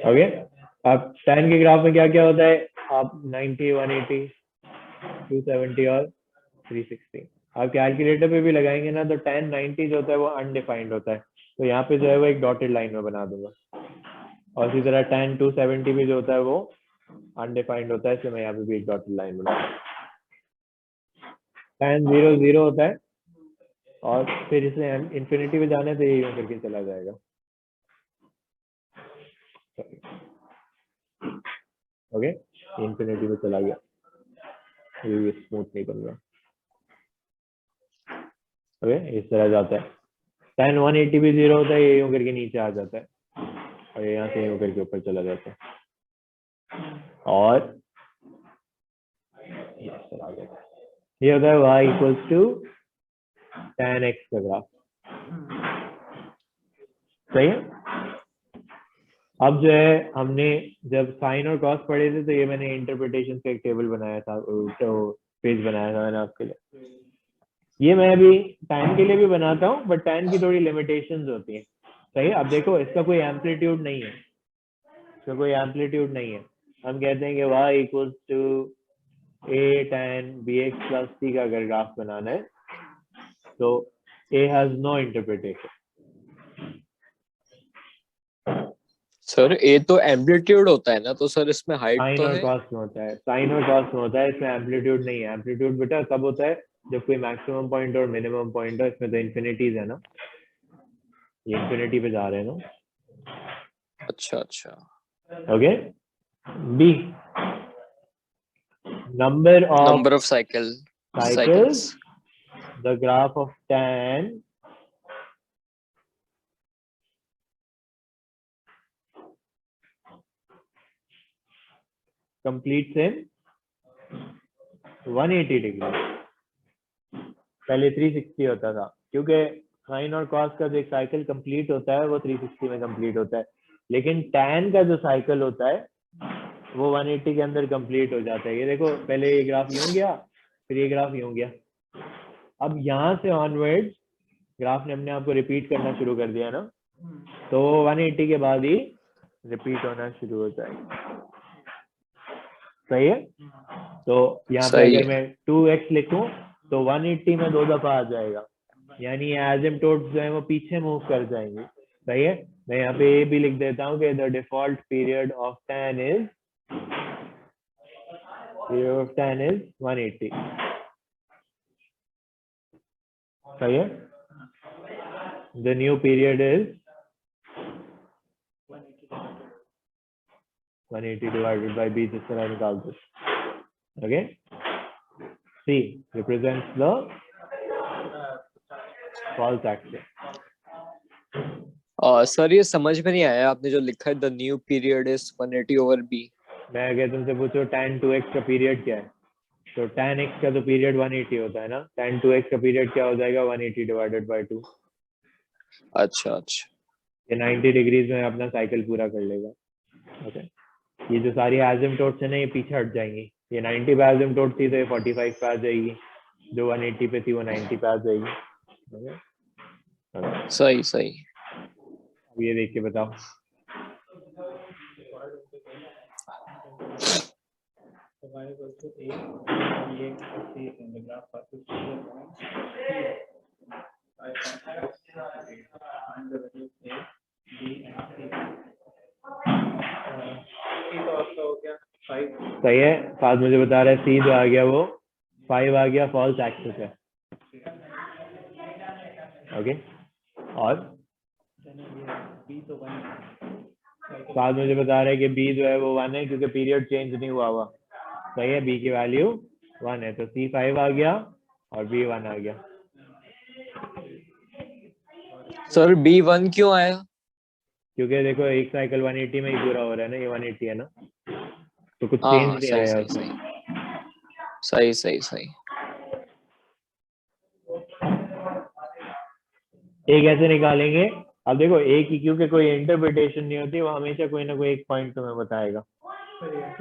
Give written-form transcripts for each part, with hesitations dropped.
Okay, अब tan के graph में क्या क्या होता है, आप 90, 180, 270 और 360 आप कैलकुलेटर पे भी लगाएंगे ना, तो tan 90 जो होता है वो अनडिफाइंड होता है, तो यहाँ पे जो है वो एक डॉटेड लाइन में बना दूंगा, और इसी तरह tan 270 भी जो होता है वो अनडिफाइंड होता है, इसलिए मैं यहाँ पे भी एक डॉटेड लाइन बना दूंगा। tan 0 0 होता है, और फिर इसे इन्फिनिटी पे जाने से ये यूं करके चला जाएगा। ओके, इन्फिनिटी पे चला गया, ये स्मूथ नहीं बन रहा। ओके, इस तरह जाता है। tan 180 भी 0 होता है, ये यूं करके नीचे आ जाता है, और यहाँ से यूं करके ऊपर चला जाता है, और ये होता है y equals to tan x का ग्राफ। सही है। अब जो है हमने जब साइन और कॉस पढ़े थे, तो ये मैंने इंटरप्रिटेशन का एक टेबल बनाया था, तो पेज बनाया था मैंने आपके लिए। ये मैं अभी टाइम के लिए भी बनाता हूँ, बट टाइम की थोड़ी लिमिटेशंस होती है। सही है। अब देखो, इसका कोई एम्पलीट्यूड नहीं है, इसका कोई एम्पलीट्यूड नहीं है। हम कहते हैं कि y equals to a tan bx plus c का अगर ग्राफ बनाना है, तो a has no interpretation. Sir A तो एम्पलीट्यूड होता है ना, तो सर इसमें हाइट साइन तो और है। कॉस में होता है, साइन और कॉस में होता है, इसमें एम्पलीट्यूड नहीं है। एम्पलीट्यूड बेटा कब होता है, जब कोई मैक्सिमम पॉइंट और मिनिमम पॉइंट हो। इसमें तो इन्फिनिटीज है ना, ये इन्फिनिटी पे जा रहे हैं ना। अच्छा अच्छा। Okay, b number number of of cycles. cycles, the graph of tan completes in 180 degree. पहले 360 होता था, क्योंकि साइन और कॉस का जो एक साइकिल कंप्लीट होता है वो 360 में कंप्लीट होता है, लेकिन tan का जो साइकिल होता है वो 180 के अंदर कंप्लीट हो जाता है। ये देखो, पहले ये ग्राफ यूं गया, फिर ये ग्राफ यूं गया। अब यहाँ से ऑनवर्ड्स ग्राफ ने अपने आप को रिपीट करना शुरू कर दिया ना, तो 180 के बाद ही रिपीट होना शुरू हो जाएगा। सही है। तो यहाँ पे सही अगर है। मैं 2x लिखूं, तो 180 में 2 दफा आ जाएगा, यानी एसिम्पटोट्स जो है वो पीछे मूव कर जाएंगे। सही है। मैं यहाँ पे ये भी लिख देता हूँ कि the default period of tan is 180। सही है। The new period is 180 divided by b, जिस तरह निकाल दो। Okay, C represents the false action. Sir ये समझ में नहीं आया आपने जो लिखा है, the new period is 180 over B. मैं अगर तुमसे पूछो tan 2x का पीरियड क्या है, तो tan x का तो पीरियड 180 होता है ना, tan 2x का पीरियड क्या हो जाएगा, 180 डिवाइडेड बाय 2। अच्छा अच्छा। ये 90 डिग्रीज में अपना साइकिल पूरा कर लेगा। ओके, ये जो सारी एसिम्पटोट्स है ना, ये पीछे हट जाएंगी। ये 90 पे एसिम्पटोट थी, तो ये 45 पे आ जाएगी, जो 180 पे थी वो 90 पे आ जाएगी। ओके, सही सही। अब ये देख के बताओ। सही है। साथ मुझे बता रहा है सी जो आ गया वो 5 आ गया, फॉल्स एक्सिस है। ओके, और साथ मुझे बता रहा है कि बी जो है वो 1 है, क्योंकि पीरियड चेंज नहीं हुआ हुआ। सही है, बी की वैल्यू 1 है, तो सी 5 आ गया और बी 1 आ गया। सर B1 क्यों आया? क्योंकि देखो एक साइकिल 180 में ही पूरा हो रहा है ना, ये 180 है ना, तो कुछ हाँ चेंज हाँ, नहीं सही आया सही उसमें। सही सही सही सही। एक ऐसे निकालेंगे। अब देखो एक ही, क्योंकि कोई इंटरप्रिटेशन नहीं होती, वो हमेशा कोई ना कोई एक पॉइंट तुम्हें बताएगा।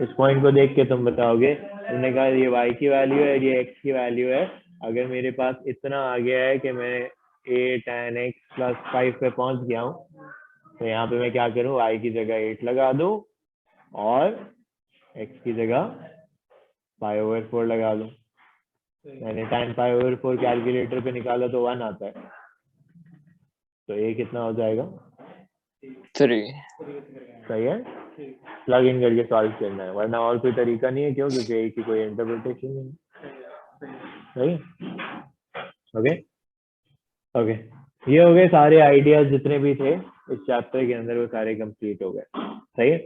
इस पॉइंट को देख के तुम बताओगे, तुमने कहा ये y की वैल्यू है, ये x की वैल्यू है। अगर मेरे पास इतना आ गया है कि मैं a tan x प्लस 5 पे पहुंच गया हूँ, तो यहाँ पे मैं क्या करूँ, i की जगह 8 लगा दूं और x की जगह π/4 लगा दूं। मैंने tan π/4 कैलकुलेटर पे निकाला तो 1 आता है, तो ये कितना हो जाएगा 3। सही है। प्लग इन करके सॉल्व करना है, वरना और कोई तरीका नहीं है। क्यों? क्योंकि ए की कोई इंटरप्रिटेशन नहीं है। सही। ओके ओके, ये हो गए सारे आइडियाज जितने भी थे इस चैप्टर के अंदर, वो सारे कंप्लीट हो गए। सही है।